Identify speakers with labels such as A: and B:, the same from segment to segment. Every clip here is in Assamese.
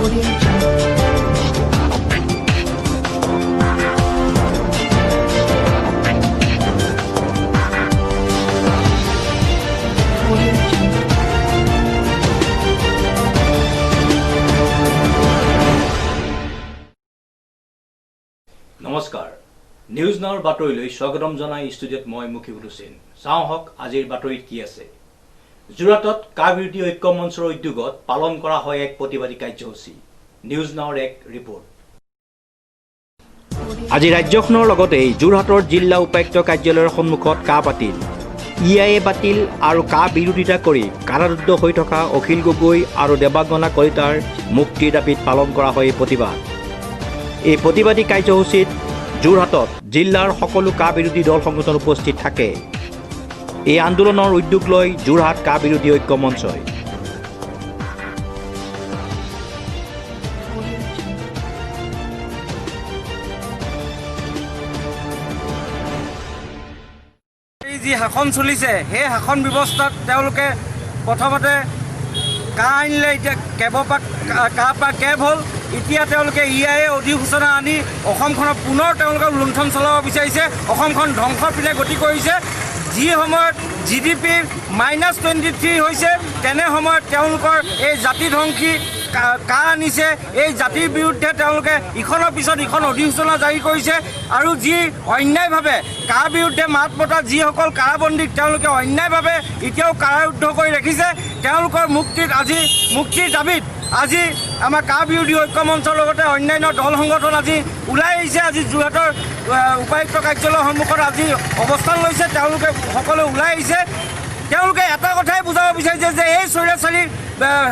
A: নমস্কাৰ নিউজ নাওৰ বাতৰিলৈ স্বাগতম জনাই ষ্টুডিঅ'ত মই মুখিবুল হুছেইন চাওঁ হওক আজিৰ বাতৰিত কি আছে যোৰহাটত কা বিৰোধী ঐক্য মঞ্চৰ উদ্যোগত পালন কৰা হয় এক প্ৰতিবাদী কাৰ্যসূচী নিউজ নাওৰ এক ৰিপৰ্ট আজি ৰাজ্যখনৰ লগতে যোৰহাটৰ জিলা উপায়ুক্ত কাৰ্যালয়ৰ সন্মুখত কা পাতিল ইআইএ বাতিল আৰু কা বিৰোধিতা কৰি কাৰাৰুদ্ধ হৈ থকা অখিল গগৈ আৰু দেৱাংগনা কলিতাৰ মুক্তিৰ দাবীত পালন কৰা হয় প্ৰতিবাদ এই প্ৰতিবাদী কাৰ্যসূচীত যোৰহাটত জিলাৰ সকলো কা বিৰোধী দল সংগঠন উপস্থিত থাকে এই আন্দোলনৰ উদ্যোগ লৈ যোৰহাট কা বিৰোধী ঐক্য মঞ্চই
B: এই যি শাসন চলিছে সেই শাসন ব্যৱস্থাত তেওঁলোকে প্ৰথমতে কা আনিলে এতিয়া কেবৰ পৰা কেব হ'ল এতিয়া তেওঁলোকে ইআইএ অধিসূচনা আনি অসমখনত পুনৰ তেওঁলোকে লুণ্ঠন চলাব বিচাৰিছে অসমখন ধ্বংসৰ পিনে গতি কৰিছে যি সময়ত GDP -23 হৈছে তেনে সময়ত তেওঁলোকৰ এই জাতিধ্বংসী কা আনিছে এই জাতিৰ বিৰুদ্ধে তেওঁলোকে ইখনৰ পিছত ইখন অধিসূচনা জাৰি কৰিছে আৰু যি অন্যায়ভাৱে কা বিৰুদ্ধে মাত মতা যিসকল কাৰাবন্দীক তেওঁলোকে অন্যায়ভাৱে এতিয়াও কাৰাৰুদ্ধ কৰি ৰাখিছে তেওঁলোকৰ মুক্তিৰ দাবীত আজি আমাৰ কা বিৰোধী ঐক্য মঞ্চৰ লগতে অন্যান্য দল সংগঠন আজি ওলাই আহিছে আজি যোৰহাটৰ উপায়ুক্ত কাৰ্যালয়ৰ সন্মুখত আজি অৱস্থান লৈছে তেওঁলোকে সকলো ওলাই আহিছে তেওঁলোকে এটা কথাই বুজাব বিচাৰিছে যে এই স্বৈৰাচাৰী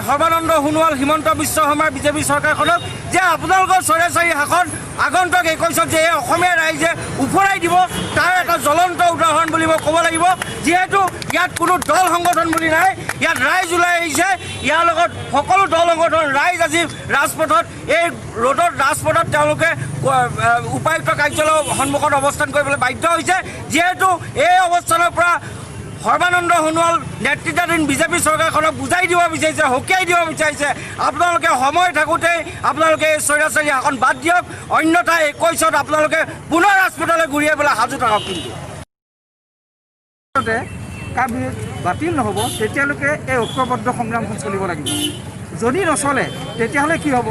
B: সৰ্বানন্দ সোণোৱাল হিমন্ত বিশ্ব শৰ্মাৰ বিজেপি চৰকাৰখনক যে আপোনালোকৰ স্বৈৰাচাৰী শাসন আগন্তুক 21ত যে অসমীয়া ৰাইজে উফৰাই দিব তাৰ এটা জ্বলন্ত উদাহৰণ বুলি মই ক'ব লাগিব যিহেতু ইয়াত কোনো দল সংগঠন বুলি নাই ইয়াত ৰাইজ ওলাই আহিছে ইয়াৰ লগত সকলো দল সংগঠন ৰাইজ আজি ৰাজপথত এই ৰোডত ৰাজপথত তেওঁলোকে উপায়ুক্ত কাৰ্যালয়ৰ সন্মুখত অৱস্থান কৰিবলৈ বাধ্য হৈছে যিহেতু এই অৱস্থানৰ পৰা সৰ্বানন্দ সোণোৱাল নেতৃত্বাধীন বিজেপি চৰকাৰখনক বুজাই দিব বিচাৰিছে সকীয়াই দিব বিচাৰিছে আপোনালোকে সময় থাকোঁতেই আপোনালোকে এই স্বৈৰাচাৰী শাসন বাদ দিয়ক অন্যথা 21ত আপোনালোকে পুনৰ ৰাজপথলৈ ঘূৰি আহিবলৈ সাজু থাকক কিন্তু কা বাতিল নহ'ব তেতিয়ালৈকে এই ঐক্যবদ্ধ সংগ্ৰামখন চলিব লাগিব যদি নচলে তেতিয়াহ'লে কি হ'ব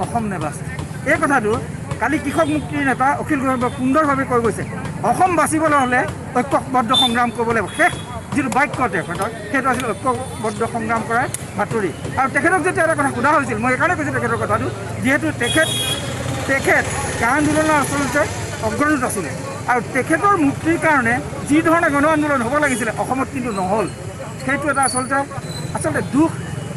B: অসম নেবাচে এই কথাটো কালি কৃষক মুক্তিৰ নেতা অখিল গগৈয়ে সুন্দৰভাৱে কৈ গৈছে অসম বাচিবলৈ হ'লে ঐক্যবদ্ধ সংগ্ৰাম কৰিব লাগিব শেষ যিটো বাক্য তেখেতৰ সেইটো আছিল ঐক্যবদ্ধ সংগ্ৰাম কৰাৰ বাতৰি আৰু তেখেতক যেতিয়া এটা কথা সোধা হৈছিল মই এইকাৰণে কৈছোঁ তেখেতৰ কথাটো যিহেতু তেখেত কা আন্দোলনৰ আচলতে অগ্ৰণীত আছিলে আৰু তেখেতৰ মুক্তিৰ কাৰণে যি ধৰণে গণ আন্দোলন হ'ব লাগিছিলে অসমত কিন্তু নহ'ল সেইটো এটা আচলতে দুখ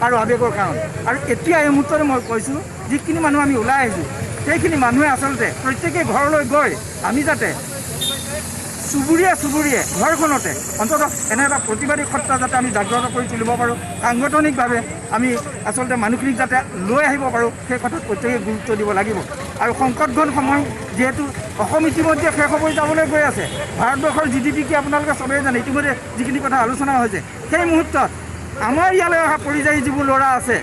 B: আৰু আৱেগৰ কাৰণ আৰু এতিয়া এই মুহূৰ্ততে মই কৈছোঁ যিখিনি মানুহ আমি ওলাই আহিছোঁ সেইখিনি মানুহে আচলতে প্ৰত্যেকেই ঘৰলৈ গৈ আমি যাতে চুবুৰীয়ে ঘৰখনতে অন্ততঃ এনে এটা প্ৰতিবাদী সত্তা যাতে আমি জাগ্ৰত কৰি তুলিব পাৰোঁ সাংগঠনিকভাৱে আমি আচলতে মানুহখিনিক যাতে লৈ আহিব পাৰোঁ সেই কথাত প্ৰত্যেকেই গুৰুত্ব দিব লাগিব আৰু সংকটঘন সময় যিহেতু অসম ইতিমধ্যে শেষ হ'বলৈ যাবলৈ গৈ আছে ভাৰতবৰ্ষৰ GDP কি আপোনালোকে চবেই জানে ইতিমধ্যে যিখিনি কথা আলোচনা হৈছে সেই মুহূৰ্তত আমাৰ ইয়ালৈ অহা পৰিযায়ী যিবোৰ ল'ৰা আছে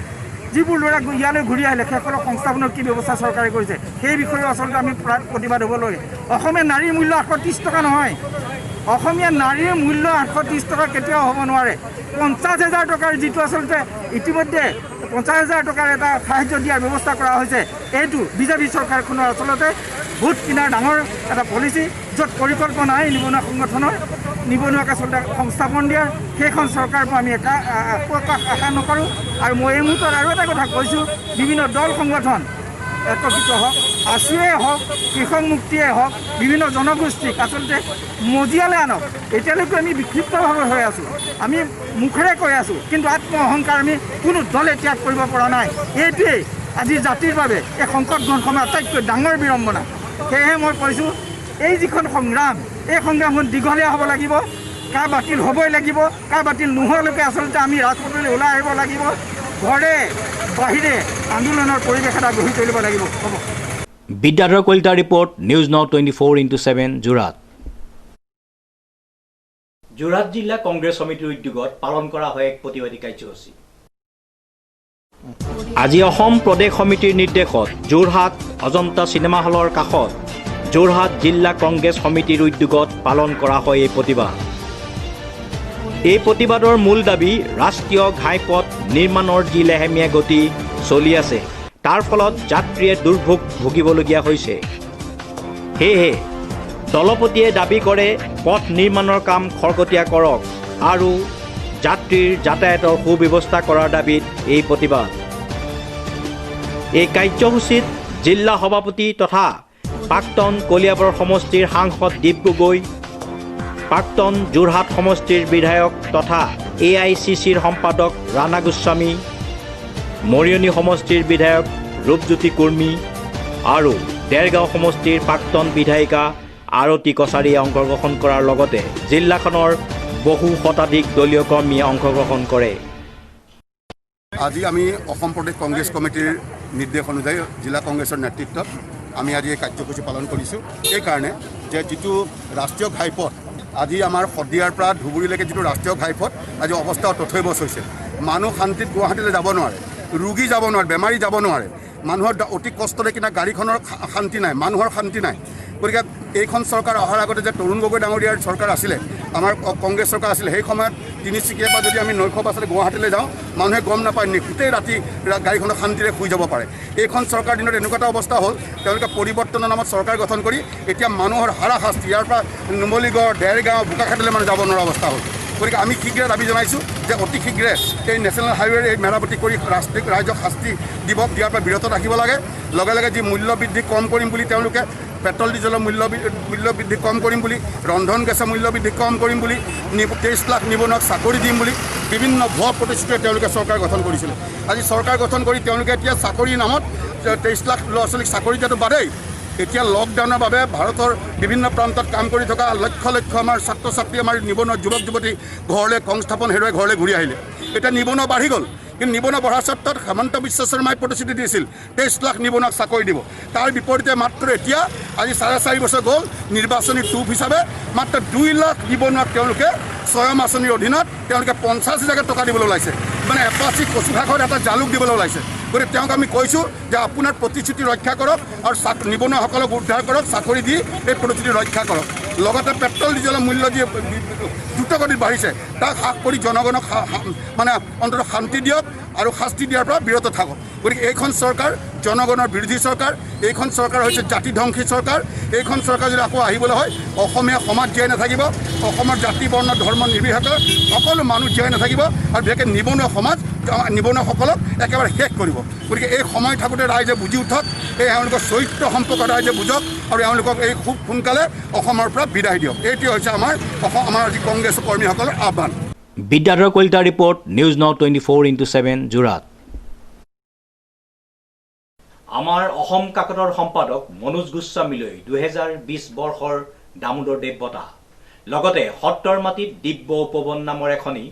B: যিবোৰ ল'ৰা ইয়ালৈ ঘূৰি আহিলে সেইসকলক সংস্থাপনৰ কি ব্যৱস্থা চৰকাৰে কৰিছে সেই বিষয়ে আচলতে আমি প্ৰতিবাদ হ'ব লাগে অসমীয়া নাৰীৰ মূল্য 830 টকা নহয় অসমীয়া নাৰীৰ মূল্য 830 টকা কেতিয়াও হ'ব নোৱাৰে 50,000 টকাৰ যিটো আচলতে ইতিমধ্যে 50,000 টকাৰ এটা সাহায্য দিয়াৰ ব্যৱস্থা কৰা হৈছে এইটো বিজেপি চৰকাৰখনৰ আচলতে ভোট কিনাৰ ডাঙৰ এটা পলিচি য'ত পৰিকল্পনাই নিবনুৱা সংগঠনৰ নিবনুৱাক আচলতে সংস্থাপন দিয়াৰ সেইখন চৰকাৰৰ পৰা আমি আশা নকৰোঁ আৰু মই এই মুহূৰ্তত আৰু এটা কথা কৈছোঁ বিভিন্ন দল সংগঠন একত্ৰিত হওক আছুৱে হওক কৃষক মুক্তিয়ে হওক বিভিন্ন জনগোষ্ঠীক আচলতে মজিয়ালৈ আনক এতিয়ালৈকে আমি বিক্ষিপ্তভাৱে হৈ আছোঁ আমি মুখেৰে কৈ আছোঁ কিন্তু আত্ম অহংকাৰ আমি কোনো দলে ত্যাগ কৰিব পৰা নাই এইটোৱেই আজি জাতিৰ বাবে এই সংকটঘন সময় আটাইতকৈ ডাঙৰ বিড়ম্বনা সেয়েহে মই কৈছোঁ এই যিখন সংগ্ৰাম এই সংগ্ৰামখন দীঘলীয়া হ'ব লাগিব কা বাতিল হ'বই লাগিব কা বাতিল নোহোৱালৈকে আচলতে আমি ৰাজপথলৈ ওলাই আহিব লাগিব ঘৰে বাহিৰে আন্দোলনৰ পৰিৱেশ এটা গঢ়ি তুলিব লাগিব হ'ব
A: বিদ্যাধৰ কলিতাৰ report news now 24/7 Jorhat Jorhat জিলা কংগ্ৰেছ সমিতিৰ উদ্যোগত পালন কৰা হয় এক প্ৰতিবাদী কাৰ্যসূচী আজি অসম প্ৰদেশ সমিতিৰ নিৰ্দেশত যোৰহাট অজন্তা চিনেমা হলৰ কাষত যোৰহাট জিলা কংগ্ৰেছ সমিতিৰ উদ্যোগত পালন কৰা হয় এই প্ৰতিবাদ। এই প্ৰতিবাদৰ মূল দাবী ৰাষ্ট্ৰীয় ঘাইপথ নিৰ্মাণৰ যি লেহেমীয়া গতি চলি আছে তাৰ ফলত যাত্ৰীয়ে দুৰ্ভোগ ভুগিবলগীয়া হৈছে। সেয়েহে দলপতিয়ে দাবী কৰে পথ নিৰ্মাণৰ কাম খৰতকীয়া কৰক আৰু যাত্ৰীৰ যাতায়াতৰ সুব্যৱস্থা কৰাৰ দাবীত এই প্ৰতিবাদ। এই কাৰ্যসূচীত জিলা সভাপতি তথা প্ৰাক্তন কলিয়াবৰ সমষ্টিৰ সাংসদ দীপ গগৈ, প্ৰাক্তন যোৰহাট সমষ্টিৰ বিধায়ক তথা AICCৰ সম্পাদক ৰাণা গোস্বামী, মৰিয়নি সমষ্টিৰ বিধায়ক ৰূপজ্যোতি কুৰ্মী আৰু দেৰগাঁও সমষ্টিৰ প্ৰাক্তন বিধায়িকা আৰতী কছাৰীয়ে অংশগ্ৰহণ কৰাৰ লগতে জিলাখনৰ বহু শতাধিক দলীয় কৰ্মীয়ে অংশগ্ৰহণ কৰে।
C: আজি আমি অসম প্ৰদেশ কংগ্ৰেছ কমিটিৰ নিৰ্দেশ অনুযায়ী জিলা কংগ্ৰেছৰ নেতৃত্বত আমি আজি এই কাৰ্যসূচী পালন কৰিছোঁ। এইকাৰণে যে যিটো ৰাষ্ট্ৰীয় ঘাইপথ আজি আমাৰ শদিয়াৰ পৰা ধুবুৰীলৈকে যিটো ৰাষ্ট্ৰীয় ঘাইপথ আজি অৱস্থা তথৈবচ হৈছে। মানুহ শান্তিত গুৱাহাটীলৈ যাব নোৱাৰে, ৰোগী যাব নোৱাৰে, বেমাৰী যাব নোৱাৰে, মানুহৰ অতি কষ্টৰে কিনা গাড়ীখনৰ শান্তি নাই, মানুহৰ শান্তি নাই। গতিকে এইখন চৰকাৰ অহাৰ আগতে যে তৰুণ গগৈ ডাঙৰীয়াৰ চৰকাৰ আছিলে, আমাৰ কংগ্ৰেছ চৰকাৰ আছিলে, সেই সময়ত তিনিচুকীয়াৰ পৰা যদি আমি নৈশ বাছেৰে গুৱাহাটীলৈ যাওঁ মানুহে গম নাপায়, গোটেই ৰাতি গাড়ীখনত শান্তিৰে শুই যাব পাৰে। এইখন চৰকাৰ দিনত এনেকুৱা এটা অৱস্থা হ'ল, তেওঁলোকে পৰিৱৰ্তনৰ নামত চৰকাৰ গঠন কৰি এতিয়া মানুহৰ হাৰাশাস্তি, ইয়াৰ পৰা নুমলীগড়, দেৰগাঁও, বোকাখাটলৈ মানে যাব নোৱাৰা অৱস্থা হ'ল। গতিকে আমি শীঘ্ৰে দাবী জনাইছোঁ যে অতি শীঘ্ৰে এই নেশ্যনেল হাইৱেৰ এই মেৰামতি কৰি ৰাইজক শাস্তি দিয়াৰ পৰা বিৰত ৰাখিব লাগে। লগে লগে যি মূল্য বৃদ্ধি কম কৰিম বুলি তেওঁলোকে পেট্ৰল ডিজেলৰ মূল্য বৃদ্ধি কম কৰিম বুলি, ৰন্ধন গেছৰ মূল্য বৃদ্ধি কম কৰিম বুলি, 23 লাখ নিবনুৱাক চাকৰি দিম বুলি বিভিন্ন ভুৱা প্ৰতিশ্ৰুতিৰে তেওঁলোকে চৰকাৰ গঠন কৰিছিলে। আজি চৰকাৰ গঠন কৰি তেওঁলোকে এতিয়া চাকৰিৰ নামত 23 লাখ ল'ৰা ছোৱালীক চাকৰি দিয়াটো বাদেই এতিয়া লকডাউনৰ বাবে ভাৰতৰ বিভিন্ন প্ৰান্তত কাম কৰি থকা লক্ষ লক্ষ আমাৰ ছাত্ৰ ছাত্ৰী, আমাৰ নিবনুৱা যুৱক যুৱতী ঘৰলৈ সংস্থাপন হেৰুৱাই ঘৰলৈ ঘূৰি আহিলে। এতিয়া নিবনুৱা বাঢ়ি গ'ল, কিন্তু নিবনুৱা বঢ়াৰ স্বত্বত হেমন্ত বিশ্ব শৰ্মাই প্ৰতিশ্ৰুতি দিছিল 23 লাখ নিবনুৱাক চাকৰি দিব। তাৰ বিপৰীতে মাত্ৰ এতিয়া আজি 4.5 বছৰ গ'ল, নিৰ্বাচনী টুপ হিচাপে মাত্ৰ 2 লাখ নিবনুৱাক তেওঁলোকে স্বয়ং আঁচনিৰ অধীনত তেওঁলোকে 50,000 টকা দিবলৈ ওলাইছে, মানে এপাচি কচুশাকৰ এটা জালুক দিবলৈ ওলাইছে। গতিকে তেওঁক আমি কৈছোঁ যে আপোনাৰ প্ৰতিশ্ৰুতি ৰক্ষা কৰক আৰু নিবনুৱাসকলক উদ্ধাৰ কৰক, চাকৰি দি এই প্ৰতিশ্ৰুতি ৰক্ষা কৰক। লগতে পেট্ৰল ডিজেলৰ মূল্য যি দ্ৰুতগতিত বাঢ়িছে তাক হ্ৰাস কৰি জনগণক মানে অন্ততঃ শান্তি দিয়ক আৰু শাস্তি দিয়াৰ পৰা বিৰত থাকক। গতিকে এইখন চৰকাৰ জনগণৰ বিৰোধী চৰকাৰ, এইখন চৰকাৰ হৈছে জাতি ধ্বংসী চৰকাৰ। এইখন চৰকাৰ যদি আকৌ আহিবলৈ হয় অসমীয়া সমাজ জীয়াই নাথাকিব, অসমৰ জাতি বৰ্ণ ধৰ্ম নিৰ্বিশেষে সকলো মানুহ জীয়াই নাথাকিব আৰু বিশেষকৈ নিবনুৱা সমাজ নিবনুৱাসকলক একেবাৰে শেষ কৰিব। গতিকে এই সময় থাকোঁতে ৰাইজে বুজি উঠক, এই এওঁলোকৰ চৰিত্ৰ সম্পৰ্কত ৰাইজে বুজক আৰু এওঁলোকক এই খুব সোনকালে অসমৰ পৰা বিদায় দিয়ক। এইটোৱে হৈছে আমাৰ আজি কংগ্ৰেছ কৰ্মীসকলৰ আহ্বান।
A: বিদ্যাধৰ কলিতাৰ ৰিপৰ্ট, নিউজ নাও 24/7 যোৰহাট। আমাৰ অসম কাকতৰ সম্পাদক মনোজ গোস্বামীলৈ 2020 বৰ্ষৰ দামোদৰ দেৱ বঁটা, লগতে সত্ৰৰ মাটিত দিব্য উপবন নামৰ এখনি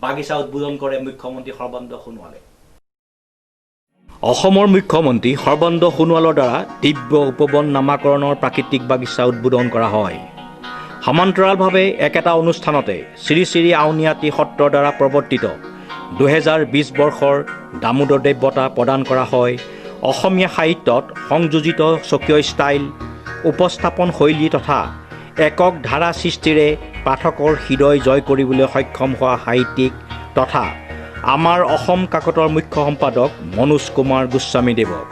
A: বাগিচা উদ্বোধন কৰে মুখ্যমন্ত্ৰী সৰ্বানন্দ সোণোৱালে। অসমৰ মুখ্যমন্ত্ৰী সৰ্বানন্দ সোণোৱালৰ দ্বাৰা দিব্য উপবন নামাকৰণৰ প্ৰাকৃতিক বাগিচা উদ্বোধন কৰা হয়। সমান্তৰালভাৱে একেটা অনুষ্ঠানতে শ্ৰী শ্ৰী আউনীআটী সত্ৰৰ দ্বাৰা প্ৰৱৰ্তিত 2020 বৰ্ষৰ দামোদৰদেৱ বঁটা প্ৰদান কৰা হয়। অসমীয়া সাহিত্যত সংযোজিত স্বকীয় ষ্টাইল, উপস্থাপন শৈলী তথা একক ধাৰা সৃষ্টিৰে পাঠকৰ হৃদয় জয় কৰিবলৈ সক্ষম হোৱা সাহিত্যিক তথা আমাৰ অসম কাকতৰ মুখ্য সম্পাদক মনোজ কুমাৰ গোস্বামীদেৱক।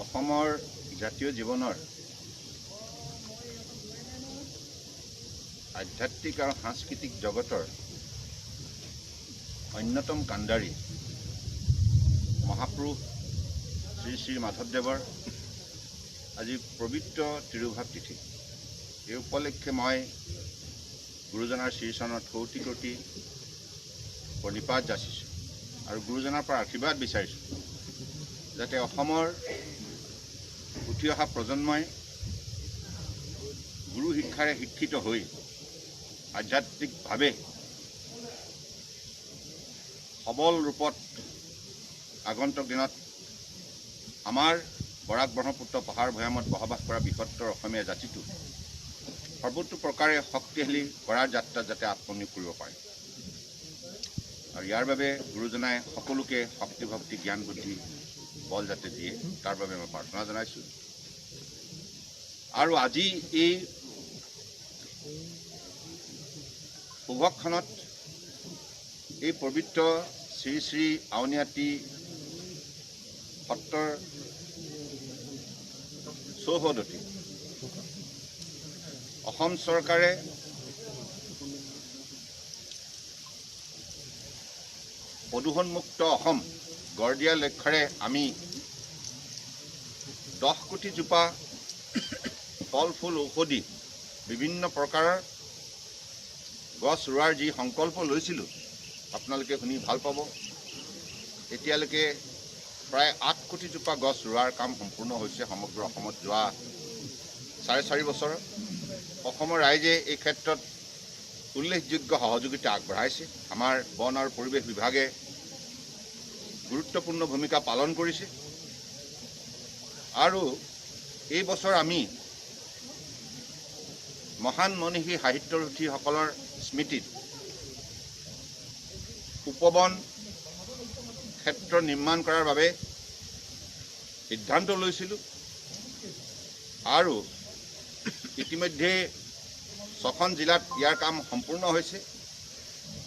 D: অসমৰ জাতীয় জীৱনৰ আধ্যাত্মিক আৰু সাংস্কৃতিক জগতৰ অন্যতম কাণ্ডাৰী মহাপুৰুষ শ্ৰী শ্ৰী মাধৱদেৱৰ আজি পবিত্ৰ তিৰুভাৱ তিথি। এই উপলক্ষে মই গুৰুজনাৰ শ্ৰীচৰণত কৌটি কৌটি প্ৰণিপাত যাচিছোঁ আৰু গুৰুজনাৰ পৰা আশীৰ্বাদ বিচাৰিছোঁ যাতে অসমৰ উঠি অহা প্ৰজন্মই গুৰু শিক্ষাৰে শিক্ষিত হৈ আধ্যাত্মিকভাৱে সবল ৰূপত আগন্তুক দিনত আমাৰ বৰাক ব্ৰহ্মপুত্ৰ পাহাৰ ভৈয়ামত বসবাস কৰা বৃহত্তৰ অসমীয়া জাতিটো সৰ্বতো প্ৰকাৰে শক্তিশালী কৰাৰ যাত্ৰাত যাতে আত্মনিয়োগ কৰিব পাৰে আৰু ইয়াৰ বাবে গুৰুজনাই সকলোকে শক্তি ভক্তি জ্ঞান বুদ্ধি বল যাতে দিয়ে তাৰ বাবে মই প্ৰাৰ্থনা জনাইছোঁ। আৰু আজি এই শুভক্ষণত এই পবিত্ৰ শ্ৰী শ্ৰী আউনীআটী সত্ৰৰ চৌহদতে অসম চৰকাৰে প্ৰদূষণমুক্ত অসম গঢ় দিয়াৰ লক্ষ্যৰে আমি 10 কোটি জোপা ফল ফুল ঔষধি বিভিন্ন প্ৰকাৰৰ গছ ৰোৱাৰ যি সংকল্প লৈছিলোঁ আপোনালোকে শুনি ভাল পাব। এতিয়ালৈকে প্ৰায় 8 কোটি জোপা গছ ৰোৱাৰ কাম সম্পূৰ্ণ হৈছে সমগ্ৰ অসমত যোৱা 4.5 বছৰত। অসমৰ ৰাইজে এই ক্ষেত্ৰত উল্লেখযোগ্য সহযোগিতা আগবঢ়াইছে। আমাৰ বন আৰু পৰিৱেশ বিভাগে গুৰুত্বপূৰ্ণ ভূমিকা পালন কৰিছে আৰু এই বছৰ আমি মহান মনীষী সাহিত্যৰথীসকলৰ স্মৃতিত উপবন ক্ষেত্ৰ নিৰ্মাণ কৰাৰ বাবে সিদ্ধান্ত লৈছিলোঁ আৰু ইতিমধ্যে 6খন জিলাত ইয়াৰ কাম সম্পূৰ্ণ হৈছে।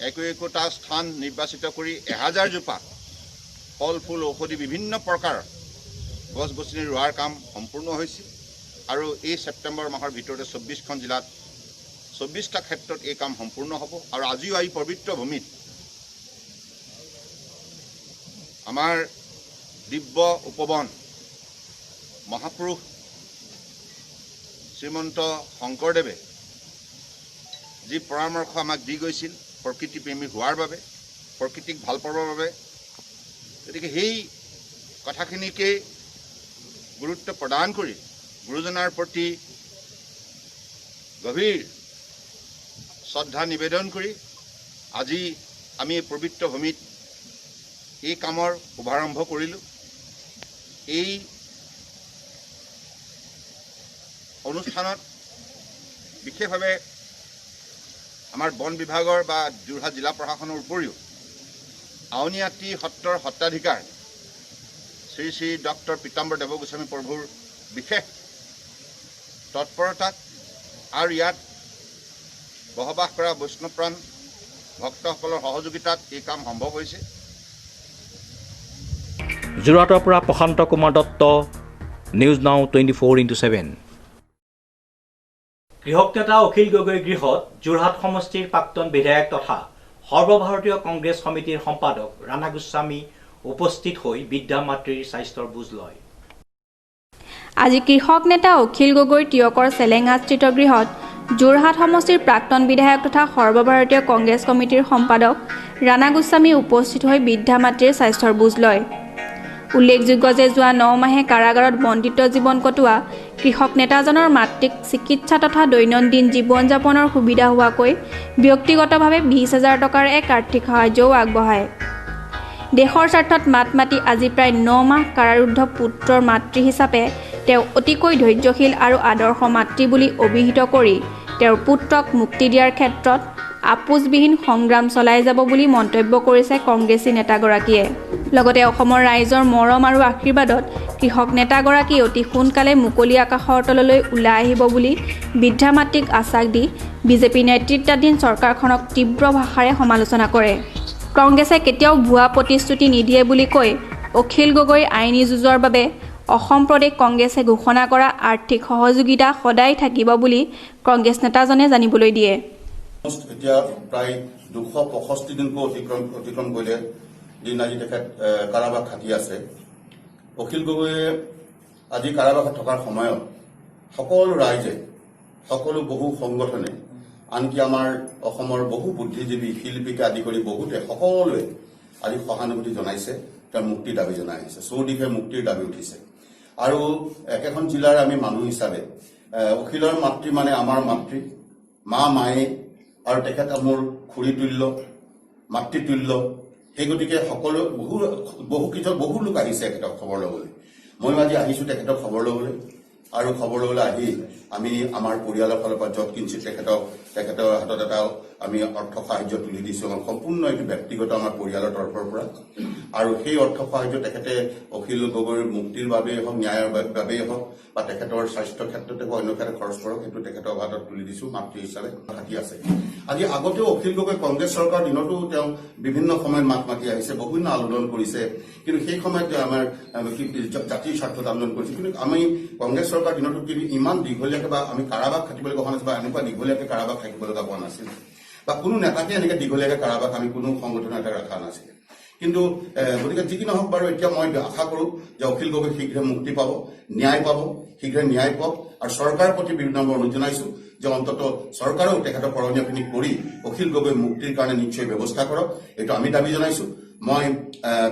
D: একোটা স্থান নিৰ্বাচিত কৰি 1000 জোপা ফল ফুল ঔষধি বিভিন্ন প্ৰকাৰৰ গছ গছনি ৰোৱাৰ কাম সম্পূৰ্ণ হৈছে আৰু এই ছেপ্টেম্বৰ মাহৰ ভিতৰতে 24খন জিলাত 24টা ক্ষেত্ৰত এই কাম সম্পূৰ্ণ হ'ব। আৰু আজিও এই পবিত্ৰ ভূমিত আমাৰ দিব্য উপবন মহাপুৰুষ শ্ৰীমন্ত শংকৰদেৱে যি পৰামৰ্শ আমাক দি গৈছিল প্ৰকৃতিপ্ৰেমী হোৱাৰ বাবে, প্ৰকৃতিক ভাল পাবৰ বাবে, গতিকে সেই কথাখিনিকে গুৰুত্ব প্ৰদান কৰি গুৰুজনাৰ প্ৰতি গভীৰ শ্ৰদ্ধা নিবেদন কৰি আজি আমি এই পবিত্ৰ ভূমিত এই কামৰ শুভাৰম্ভ কৰিলোঁ। এই অনুষ্ঠানত বিশেষভাৱে আমাৰ বন বিভাগৰ বা যোৰহাট জিলা প্ৰশাসনৰ উপৰিও আউনীআটী সত্ৰৰ সত্ৰাধিকাৰ শ্ৰী শ্ৰী ডক্টৰ পীতাম্বৰ দেৱগোস্বামী প্ৰভুৰ বিশেষ তৎপৰতাত আৰু ইয়াত বসবাস কৰা বৈষ্ণৱপ্ৰাণ ভক্তসকলৰ সহযোগিতাত এই কাম সম্ভৱ হৈছে।
A: যোৰহাটৰ পৰা প্ৰশান্ত Kumar Dutta, news now 24x7। কৃষক নেতা অখিল গগৈৰ গৃহত যোৰহাট সমষ্টিৰ প্ৰাক্তন বিধায়ক তথা সৰ্বভাৰতীয় কংগ্ৰেছ সমিতিৰ সম্পাদক ৰাণা গোস্বামী উপস্থিত হৈ বৃদ্ধা মাতৃৰ স্বাস্থ্যৰ বুজ লয়।
E: আজি কৃষক নেতা অখিল গগৈৰ তিয়কৰ চেলেঙাস্থিত গৃহত যোৰহাট সমষ্টিৰ প্ৰাক্তন বিধায়ক তথা সৰ্বভাৰতীয় কংগ্ৰেছ কমিটিৰ সম্পাদক ৰাণা গোস্বামী উপস্থিত হৈ বৃদ্ধা মাতৃৰ স্বাস্থ্যৰ বুজ লয়। উল্লেখযোগ্য যে যোৱা 9 মাহে কাৰাগাৰত বন্দিত্ব জীৱন কটোৱা কৃষক নেতাজনৰ মাতৃক চিকিৎসা তথা দৈনন্দিন জীৱন যাপনৰ সুবিধা হোৱাকৈ ব্যক্তিগতভাৱে 20,000 টকাৰ এক আৰ্থিক সাহায্যও আগবঢ়ায়। দেশৰ স্বাৰ্থত মাত মাতি আজি প্ৰায় 9 মাহ কাৰাৰুদ্ধ পুত্ৰৰ মাতৃ হিচাপে তেওঁ অতিকৈ ধৈৰ্যশীল আৰু আদৰ্শ মাতৃ বুলি অভিহিত কৰি তেওঁৰ পুত্ৰক মুক্তি দিয়াৰ ক্ষেত্ৰত আপোচবিহীন সংগ্ৰাম চলাই যাব বুলি মন্তব্য কৰিছে কংগ্ৰেছী নেতাগৰাকীয়ে। লগতে অসমৰ ৰাইজৰ মৰম আৰু আশীৰ্বাদত কৃষক নেতাগৰাকী অতি সোনকালে মুকলি আকাশৰ তললৈ ওলাই আহিব বুলি বৃদ্ধা মাতৃক আশ্বাস দি বিজেপি নেতৃত্বাধীন চৰকাৰখনক তীব্ৰ ভাষাৰে সমালোচনা কৰে। কংগ্ৰেছে কেতিয়াও ভুৱা প্ৰতিশ্ৰুতি নিদিয়ে বুলি কৈ অখিল গগৈৰ আইনী যুঁজৰ বাবে অসম প্ৰদেশ কংগ্ৰেছে ঘোষণা কৰা আৰ্থিক সহযোগিতা সদায় থাকিব বুলি কংগ্ৰেছ নেতাজনে জানিবলৈ দিয়ে।
C: এতিয়া প্ৰায় 265 দিনকৈ অতিক্ৰম কৰিলে দিন আজি তেখেত কাৰাবাস খাটি আছে। অখিল গগৈয়ে আজি কাৰাবাসত থকাৰ সময়ত সকলো ৰাইজে, সকলো বহু সংগঠনে, আনকি আমাৰ অসমৰ বহু বুদ্ধিজীৱী শিল্পীকে আদি কৰি বহুতে সকলোৱে আজি সহানুভূতি জনাইছে, তেওঁৰ মুক্তিৰ দাবী জনাই আহিছে। চৌদিশে মুক্তিৰ দাবী উঠিছে। আৰু একেখন জিলাৰ আমি মানুহ হিচাপে অখিলৰ মাতৃ মানে আমাৰ মাতৃ, মায়ে, আৰু তেখেত মোৰ খুৰীতুল্য, মাতৃতুল্য। সেই গতিকে সকলো বহু লোক আহিছে এখেতক খবৰ ল'বলৈ। ময়ো আজি আহিছোঁ তেখেতক খবৰ ল'বলৈ আৰু খবৰ ল'বলৈ আহি আমি আমাৰ পৰিয়ালৰ ফালৰ পৰা য'ত কিঞ্চিত তেখেতৰ হাতত এটা আমি অৰ্থ সাহায্য তুলি দিছোঁ আমাৰ সম্পূৰ্ণ এইটো ব্যক্তিগত আমাৰ পৰিয়ালৰ তৰফৰ পৰা আৰু সেই অৰ্থ সাহায্য তেখেতে অখিল গগৈৰ মুক্তিৰ বাবেই হওক ন্যায়ৰ বাবেই হওক বা তেখেতৰ স্বাস্থ্য ক্ষেত্ৰতে হওক অন্য ক্ষেত্ৰত খৰচ কৰক সেইটো তেখেতৰ হাতত তুলি দিছোঁ মাতৃ হিচাপে থাকি আছে আজি আগতেও অখিল গগৈ কংগ্ৰেছ চৰকাৰৰ দিনতো তেওঁ বিভিন্ন সময়ত মাত মাতি আহিছে বিভিন্ন আন্দোলন কৰিছে কিন্তু সেই সময়ত আমাৰ জাতিৰ স্বাৰ্থত আন্দোলন কৰিছে কিন্তু আমি কংগ্ৰেছ চৰকাৰৰ দিনতো কিন্তু ইমান দীঘলীয়াকৈ বা আমি কাৰাবাস খাটিবলৈ হোৱা নাছিল বা এনেকুৱা দীঘলীয়াকৈ কাৰাবাস থাকিব লগা হোৱা নাছিল বা কোনো নেতাকে এনেকৈ দীঘলীয়াকৈ কাৰাবাস আমি কোনো সংগঠন এটা ৰখা নাছিল কিন্তু গতিকে যি কি নহওক বাৰু এতিয়া মই আশা কৰোঁ যে অখিল গগৈ শীঘ্ৰে মুক্তি পাব শীঘ্ৰে ন্যায় পাব আৰু চৰকাৰৰ প্ৰতি বিভিন্ন অনুৰোধ জনাইছোঁ যে অন্তত চৰকাৰেও তেখেতৰ কৰণীয়খিনি কৰি অখিল গগৈ মুক্তিৰ কাৰণে নিশ্চয় ব্যৱস্থা কৰক এইটো আমি দাবী জনাইছোঁ মই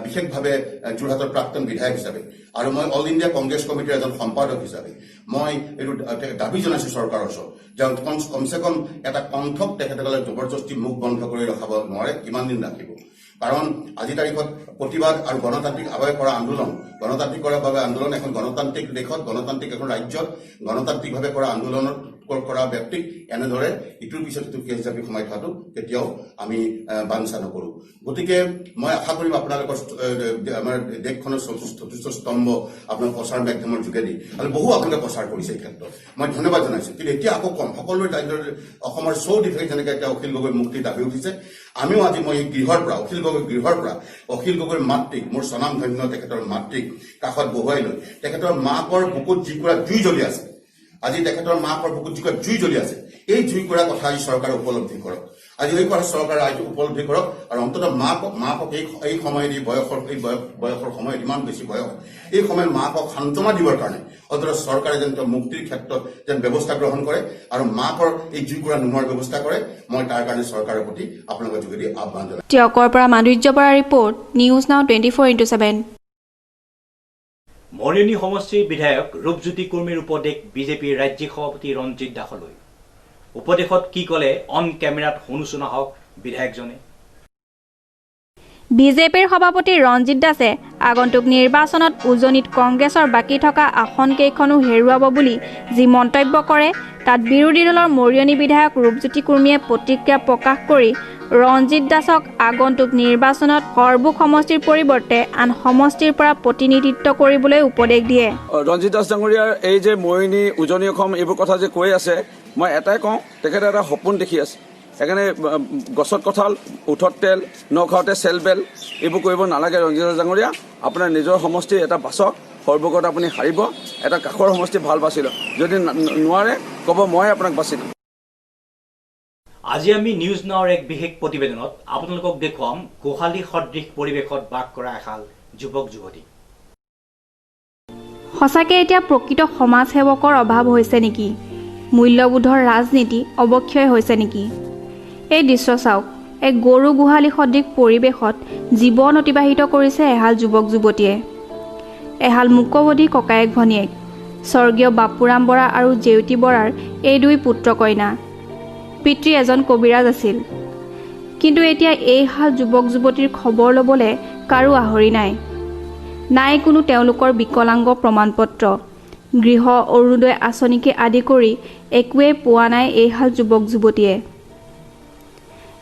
C: বিশেষভাৱে যোৰহাটৰ প্ৰাক্তন বিধায়ক হিচাপে আৰু মই অল ইণ্ডিয়া কংগ্ৰেছ কমিটিৰ এজন সম্পাদক হিচাপে মই এইটো দাবী জনাইছোঁ চৰকাৰৰ ওচৰত যে কমচে কম এটা কণ্ঠক তেখেতসকলে জবৰদস্তি মুখ বন্ধ কৰি ৰখাব নোৱাৰে কিমান দিন ৰাখিব কাৰণ আজিৰ তাৰিখত প্ৰতিবাদ আৰু গণতান্ত্ৰিক আৱেগ কৰা আন্দোলন গণতান্ত্ৰিকৰ বাবে আন্দোলন এখন গণতান্ত্ৰিক দেশত গণতান্ত্ৰিক এখন ৰাজ্যত গণতান্ত্ৰিকভাৱে কৰা আন্দোলনত কৰা ব্যক্তিক এনেদৰে ইটোৰ পিছত ইটো কেছ জাপি সোমাই থোৱাটো কেতিয়াও আমি বাঞ্ছা নকৰোঁ গতিকে মই আশা কৰিম আপোনালোকৰ আমাৰ দেশখনৰ চতুৰ্থ স্তম্ভ আপোনাৰ প্ৰচাৰ মাধ্যমৰ যোগেদি আৰু বহু আপোনালোকে প্ৰচাৰ কৰিছে এই ক্ষেত্ৰত মই ধন্যবাদ জনাইছোঁ কিন্তু এতিয়া আকৌ কম সকলোৰে ৰাজ্যৰ অসমৰ চৌদিশে যেনেকৈ এতিয়া অখিল গগৈ মুক্তিৰ দাবী উঠিছে আমিও আজি মই গৃহৰ পৰা অখিল গগৈৰ মাতৃক মোৰ স্বনামধন্য তেখেতৰ মাতৃক কাষত বহুৱাই লৈ তেখেতৰ মাকৰ বুকুত যিকুৰা জুই জ্বলি আছে আজি তেখেতৰ মাকৰ বুকুত যিকুৰা জুই জ্বলি আছে এই জুইকুৰা কথা আজি চৰকাৰে উপলব্ধি কৰক আজি এই কথা চৰকাৰে আজি উপলব্ধি কৰক আৰু অন্ততঃ মাকক এই সময়ত এই বয়সৰ সময়ত ইমান বেছি বয়স এই সময়ত মাকক সান্তনা দিবৰ কাৰণে অন্ততঃ চৰকাৰে যেন মুক্তিৰ ক্ষেত্ৰত যেন ব্যৱস্থা গ্ৰহণ কৰে আৰু মাকৰ এই জুইকুৰা নোহোৱাৰ ব্যৱস্থা কৰে মই তাৰ কাৰণে চৰকাৰৰ প্ৰতি আপোনালোকৰ যোগেদি আহ্বান জনাইছোঁ
E: টিয়কৰ পৰা মাধুৰ্য Bora report news now 24/7
A: Mariani সমষ্টিৰ বিধায়ক ৰূপজ্যোতি কুৰ্মীৰ উপদেশ বিজেপিৰ ৰাজ্যিক সভাপতি ৰঞ্জিত দাসলৈ উপদেশত কি ক'লে অন কেমেৰাত শুনোচোন আহক বিধায়কজনে
E: বিজেপিৰ সভাপতি ৰঞ্জিত দাসে আগন্তুক নিৰ্বাচনত উজনিত কংগ্ৰেছৰ বাকী থকা আসনকেইখনো হেৰুৱাব বুলি যি মন্তব্য কৰে তাত বিৰোধী দলৰ মৰিয়নি বিধায়ক ৰূপজ্যোতি কুৰ্মীয়ে প্ৰতিক্ৰিয়া প্ৰকাশ কৰি ৰঞ্জিত দাসক আগন্তুক নিৰ্বাচনত সৰ্বুক সমষ্টিৰ পৰিৱৰ্তে আন সমষ্টিৰ পৰা প্ৰতিনিধিত্ব কৰিবলৈ উপদেশ দিয়ে
F: ৰঞ্জিত দাস ডাঙৰীয়াৰ এই যে মৰিয়নি উজনি অসম এইবোৰ কথা যে কৈ আছে মই এটাই কওঁ তেখেতে এটা সপোন দেখি আছে সেইকাৰণে গছত কঁঠাল উঠত তেল নখাওঁতে চেল বেল এইবোৰ কৰিব নালাগে ৰঞ্জিত দাস ডাঙৰীয়া আপোনাৰ নিজৰ সমষ্টি এটা বাছক সৰ্বগত আপুনি হাৰিব এটা কাষৰ সমষ্টি ভাল বাছি লওক যদি নোৱাৰে ক'ব মই আপোনাক বাছি দিম
A: আজি আমি নিউজ নাওৰ এক বিশেষ প্ৰতিবেদনত আপোনালোকক দেখুৱাম গোহালি সদৃশ পৰিৱেশত বাস কৰা এহাল যুৱক যুৱতী
E: সঁচাকৈ এতিয়া প্ৰকৃত সমাজ সেৱকৰ অভাৱ হৈছে নেকি মূল্যবোধৰ ৰাজনীতি অৱক্ষয় হৈছে নেকি এই দৃশ্য চাওক এক গৰু গোহালি সদৃশ পৰিৱেশত জীৱন অতিবাহিত কৰিছে এহাল যুৱক যুৱতীয়ে এহাল মুকবধী ককায়েক ভনীয়েক স্বৰ্গীয় বাপুৰাম বৰা আৰু জেউতি বৰাৰ এই দুই পুত্ৰ কন্যা পিতৃ এজন কবিৰাজ আছিল কিন্তু এতিয়া এইহাল যুৱক যুৱতীৰ খবৰ ল'বলৈ কাৰো আহৰি নাই কোনো তেওঁলোকৰ বিকলাংগ প্ৰমাণপত্ৰ গৃহ অৰুণোদয় আঁচনিকে আদি কৰি একোৱেই পোৱা নাই এইহাল যুৱক যুৱতীয়ে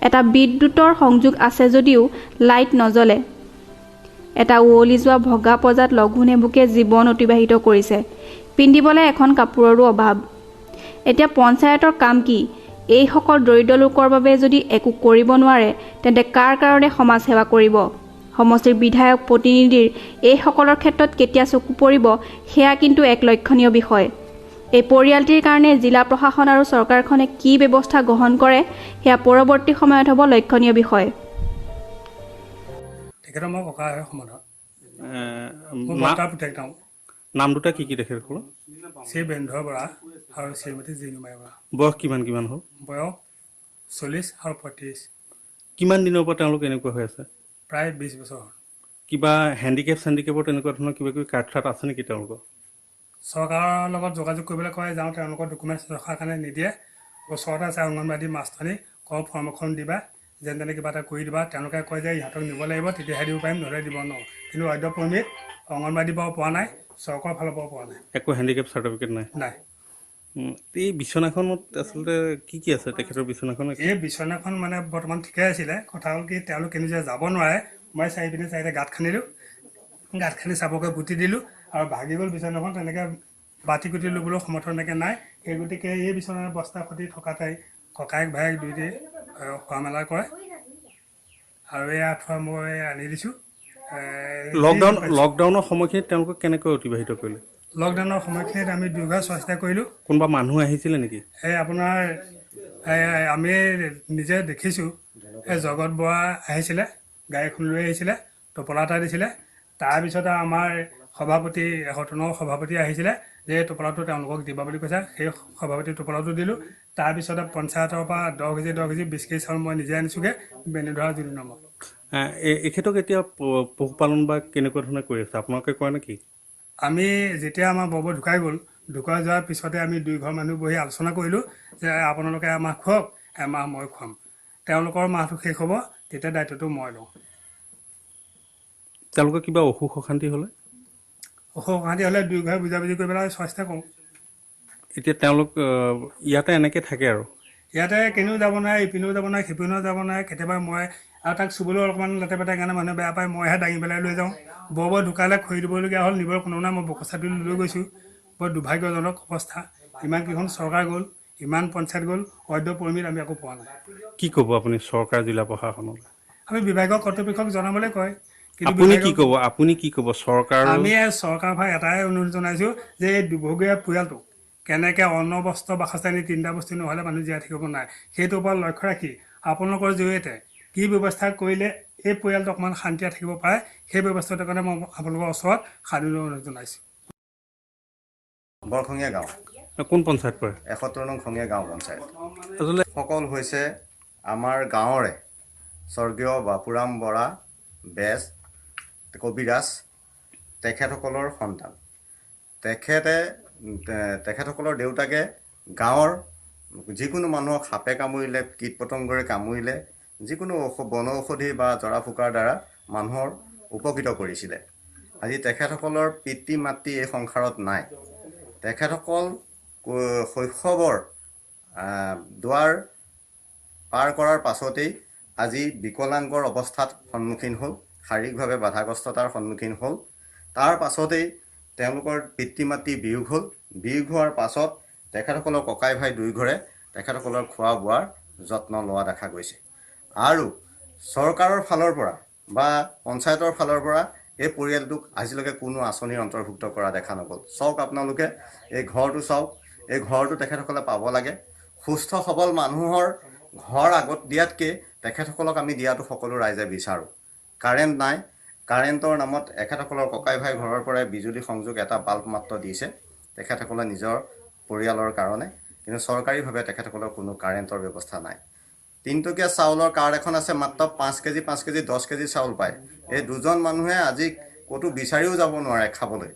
E: এটা বিদ্যুতৰ সংযোগ আছে যদিও লাইট নজ্বলে এটা উৱলি যোৱা ভগা পজাত লঘোণেবুকে জীৱন অতিবাহিত কৰিছে পিন্ধিবলৈ এখন কাপোৰৰো অভাৱ এতিয়া পঞ্চায়তৰ কাম কি এইসকল দৰিদ্ৰ লোকৰ বাবে যদি একো কৰিব নোৱাৰে তেন্তে কাৰ কাৰণে সমাজ সেৱা কৰিব সমষ্টিৰ বিধায়ক প্ৰতিনিধিৰ এইসকলৰ ক্ষেত্ৰত কেতিয়া চকু পৰিব সেয়া কিন্তু এক লক্ষণীয় বিষয় এই পৰিয়ালটিৰ কাৰণে জিলা প্ৰশাসন আৰু চৰকাৰখনে কি ব্যৱস্থা গ্ৰহণ কৰে সেয়া পৰৱৰ্তী সময়ত হ'ব লক্ষণীয় বিষয়
G: তেখেতৰ মই ককা হয় সমাধান মোৰ মাতা পুতেক নাম
H: নাম দুটা কি কি দেখে ক'লো
G: শ্ৰী বেন্ধৰ বৰা আৰু শ্ৰীমতী জিনুমাই বৰা
H: বয়স কিমান হ'ল
G: বয়স 40 আৰু 35
H: কিমান দিনৰ পৰা তেওঁলোক এনেকুৱা হৈ আছে
G: প্ৰায় 20 বছৰ হ'ল
H: কিবা হেণ্ডিকেপৰ তেনেকুৱা ধৰণৰ কিবা কিবি কাৰ্ড চাৰ্ট আছে নেকি তেওঁলোকৰ
G: চৰকাৰৰ লগত যোগাযোগ কৰিবলৈ কয় যাওঁ তেওঁলোকৰ ডকুমেণ্টছ ৰখাৰ কাৰণে নিদিয়ে ওচৰতে আছে অংগনবাদী মাষ্টৰণী ফৰ্ম এখন দিবা যেন তেনে কিবা এটা কৰি দিবা, তেওঁলোকে কয় যে ইহঁতক নিব লাগিব তেতিয়াহে দিব পাৰিম, নহ'লে দিব নোৱাৰোঁ। কিন্তু অদ্যপৰ্মিত অংগনবাদী দিব পৰা নাই, চৰকাৰৰ ফালৰ পৰা পোৱা নাই।
H: একো হেণ্ডিকেপ চাৰ্টিফিকেট নাই।
G: নাই।
H: এই বিচনাখনত আচলতে কি আছে তেখেতৰ বিচনাখনত?
G: এই বিচনাখন মানে বৰ্তমান ঠিকে আছিলে। কথা হ'ল কি তেওঁলোক নিজে যাব নোৱাৰে, মই চাৰিটা গাঁত খান্দিলোঁ, গাঁত খান্দি চাবকৈ গুটি দিলোঁ আৰু ভাগি গ'ল বিচনাখন। তেনেকৈ বাতি কুটি ল'বলৈ সমৰ্থ এনেকৈ নাই। সেই গতিকে এই বিচনাৰ বস্তা সতি থকাতে ককায়েক ভায়েক দুয়োটি খোৱা মেলা কৰে আৰু এই আঁঠুৱা মই আনি দিছোঁ।
H: লকডাউনৰ সময়খিনিত তেওঁলোকে কেনেকৈ অতিবাহিত কৰিলে?
G: লকডাউনৰ সময়খিনিত আমি দুয়োঘৰ চোৱা চিতা কৰিলোঁ।
H: কোনোবা মানুহ আহিছিলে নেকি?
G: এই আপোনাৰ আমি নিজে দেখিছোঁ, এই জগত বৰা আহিছিলে, গাড়ীখন লৈ আহিছিলে, টোপোলা এটা দিছিলে। তাৰপিছতে আমাৰ সভাপতি 71 নং সভাপতি আহিছিলে যে এই টোপোলাটো তেওঁলোকক দিবা বুলি কৈছে। সেই সভাপতি টোপোলাটো দিলোঁ। তাৰপিছতে পঞ্চায়তৰ পৰা 10 কেজি 20 কেজি চাউল মই নিজে আনিছোঁগৈ বেনীধৰা জুলি নামত।
H: এখেতক এতিয়া পশুপালন বা কেনেকুৱা ধৰণে কৰি আছে, আপোনালোকে কৰে নেকি?
G: আমি যেতিয়া আমাৰ বৰবৌ ঢুকাই গ'ল, ঢুকাই যোৱাৰ পিছতে আমি দুয়োঘৰ মানুহ বহি আলোচনা কৰিলোঁ যে আপোনালোকে এমাহ খুৱাওক, এমাহ মই খুৱাম। তেওঁলোকৰ মাহটো শেষ হ'ব, তেতিয়া দায়িত্বটো মই লওঁ।
H: তেওঁলোকৰ কিবা অসুখ অশান্তি হ'লে?
G: অসুখ অশান্তি হ'লে দুয়োঘৰে বুজাবুজি কৰি পেলাই চোৱা চিতা কৰোঁ।
H: এতিয়া তেওঁলোক ইয়াতে এনেকৈ থাকে আৰু?
G: ইয়াতে কেনিও যাব নোৱাৰে, ইপিনেও যাব নোৱাৰে, সিপিনেও যাব নোৱাৰে। কেতিয়াবা মই আৰু তাক চুবলৈ অলপমান লেতে পেতে কাৰণে মানুহে বেয়া পায়, মইহে দাঙি পেলাই লৈ যাওঁ। বৰবৌ ঢুকালে খৰি দিবলগীয়া হ'ল, নিবৰ কোনো নাই, মই বকচাটো লৈ গৈছোঁ। বৰ দুৰ্ভাগ্যজনক অৱস্থা। ইমানকেইখন চৰকাৰ গ'ল, ইমান পঞ্চায়ত গ'ল, অদ্যপৰ্মিত আমি একো পোৱা নাই।
H: কি ক'ব আপুনি চৰকাৰ জিলা প্ৰশাসনক?
G: আমি বিভাগীয় কৰ্তৃপক্ষক জনাবলৈ কয়, কিন্তু
H: আপুনি কি ক'ব চৰকাৰ?
G: আমি চৰকাৰৰ পৰা এটাই অনুৰোধ জনাইছোঁ যে এই দুৰ্ভগীয়া পৰিয়ালটো কেনেকৈ অন্ন বস্ত্ৰ বাসস্থান 3টা বস্তু নহ'লে মানুহ জীয়াই থাকিব নাই, সেইটোৰ ওপৰত লক্ষ্য ৰাখি আপোনালোকৰ জৰিয়তে কি ব্যৱস্থা কৰিলে এই পৰিয়ালটো অকণমান শান্তিৰে থাকিব পাৰে, সেই ব্যৱস্থাটোৰ কাৰণে মই আপোনালোকৰ ওচৰত সাদৃঢ় অনুৰোধ জনাইছোঁ।
I: বৰখঙীয়া গাঁও।
H: কোন পঞ্চায়ত পৰে?
I: 71 নং খঙীয়া গাঁও পঞ্চায়ত।
H: আচলতে
I: সকল হৈছে আমাৰ গাঁৱৰে স্বৰ্গীয় বাপুৰাম বৰা বেজ কবিৰাজ তেখেতসকলৰ সন্তান। তেখেতসকলৰ দেউতাকে গাঁৱৰ যিকোনো মানুহক সাপে কামুৰিলে, কীট পতংগৰে কামুৰিলে, যিকোনো বনৌষধি বা জৰা ফুকাৰ দ্বাৰা মানুহৰ উপকৃত কৰিছিলে। আজি তেখেতসকলৰ পিতৃ মাতৃ এই সংসাৰত নাই। তেখেতসকল শৈশৱৰ দুৱাৰ পাৰ কৰাৰ পাছতেই আজি বিকলাংগৰ অৱস্থাত সন্মুখীন হ'ল, শাৰীৰিকভাৱে বাধাগ্ৰস্ততাৰ সন্মুখীন হ'ল। তাৰ পাছতেই তেওঁলোকৰ পিতৃ মাতৃ বিয়োগ হ'ল। বিয়োগ হোৱাৰ পাছত তেখেতসকলৰ ককাই ভাই দুয়োঘৰে তেখেতসকলৰ খোৱা বোৱাৰ যত্ন লোৱা দেখা গৈছে। আৰু চৰকাৰৰ ফালৰ পৰা বা পঞ্চায়তৰ ফালৰ পৰা এই পৰিয়ালটোক আজিলৈকে কোনো আঁচনিৰ অন্তৰ্ভুক্ত কৰা দেখা নগ'ল। চাওক আপোনালোকে এই ঘৰটো চাওক, এই ঘৰটো তেখেতসকলে পাব লাগে। সুস্থ সবল মানুহৰ ঘৰ আগত দিয়াতকৈ তেখেতসকলক আমি দিয়াটো সকলো ৰাইজে বিচাৰোঁ। কাৰেণ্ট নাই, কাৰেণ্টৰ নামত এখেতসকলৰ ককাই ভাই ঘৰৰ পৰাই বিজুলী সংযোগ এটা বাল্ব মাত্ৰ দিছে তেখেতসকলে নিজৰ পৰিয়ালৰ কাৰণে, কিন্তু চৰকাৰীভাৱে তেখেতসকলৰ কোনো কাৰেণ্টৰ ব্যৱস্থা নাই। 3 টকীয়া চাউলৰ কাৰ্ড এখন আছে, মাত্ৰ 5 কেজি 10 কেজি চাউল পায়। এই দুজন মানুহে আজি ক'তো বিচাৰিও যাব নোৱাৰে খাবলৈ।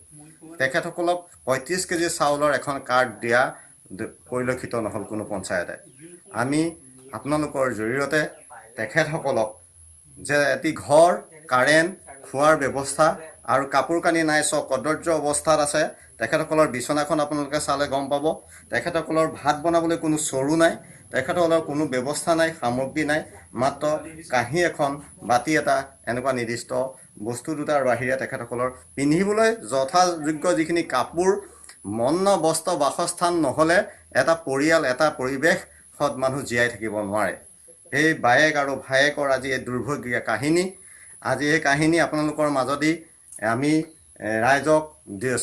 I: তেখেতসকলক 35 কেজি চাউলৰ এখন কাৰ্ড দিয়া পৰিলক্ষিত নহ'ল কোনো পঞ্চায়তে। আমি আপোনালোকৰ জৰিয়তে তেখেতসকলক যে এটি ঘৰ, কাৰেণ্ট, খোৱাৰ ব্যৱস্থা আৰু কাপোৰ কানি নাই, চব কদৰ্য অৱস্থাত আছে। তেখেতসকলৰ বিচনাখন আপোনালোকে চালে গম পাব। তেখেতসকলৰ ভাত বনাবলৈ কোনো চৰু নাই, তেখেতসকলৰ কোনো ব্যৱস্থা নাই, সামগ্ৰী নাই, মাত্ৰ কাঁহী এখন, বাতি এটা, এনেকুৱা নিৰ্দিষ্ট বস্তু দুটাৰ বাহিৰে তেখেতসকলৰ পিন্ধিবলৈ যথাযোগ্য যিখিনি কাপোৰ, মন্ন বস্ত্ৰ বাসস্থান নহ'লে এটা পৰিয়াল, এটা পৰিৱেশত মানুহ জীয়াই থাকিব নোৱাৰে। এই বায়েক আৰু ভায়েকৰ আজি এই দুৰ্ভগীয়া কাহিনী, আজি এই কাহিনী আপোনালোকৰ মাজতেই আমি ৰাইজক,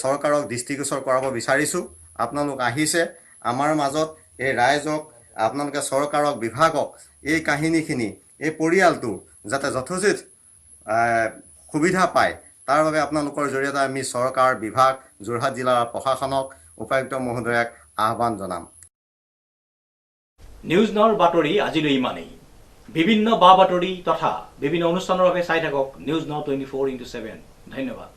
I: চৰকাৰক দৃষ্টিগোচৰ কৰাব বিচাৰিছোঁ। আপোনালোক আহিছে আমাৰ মাজত, এই ৰাইজক আপোনালোকে চৰকাৰক, বিভাগক এই কাহিনীখিনি, এই পৰিয়ালটো যাতে যথোচিত সুবিধা পায় তাৰ বাবে আপোনালোকৰ জৰিয়তে আমি চৰকাৰ, বিভাগ, যোৰহাট জিলাৰ প্ৰশাসনক, উপায়ুক্ত মহোদয়াক আহ্বান জনাম।
A: নিউজ নাওৰ বাতৰি আজিলৈ ইমানেই। বিভিন্ন বা বাতৰি তথা বিভিন্ন অনুষ্ঠানৰ বাবে চাই থাকক নিউজ নাও 24x7। ধন্যবাদ।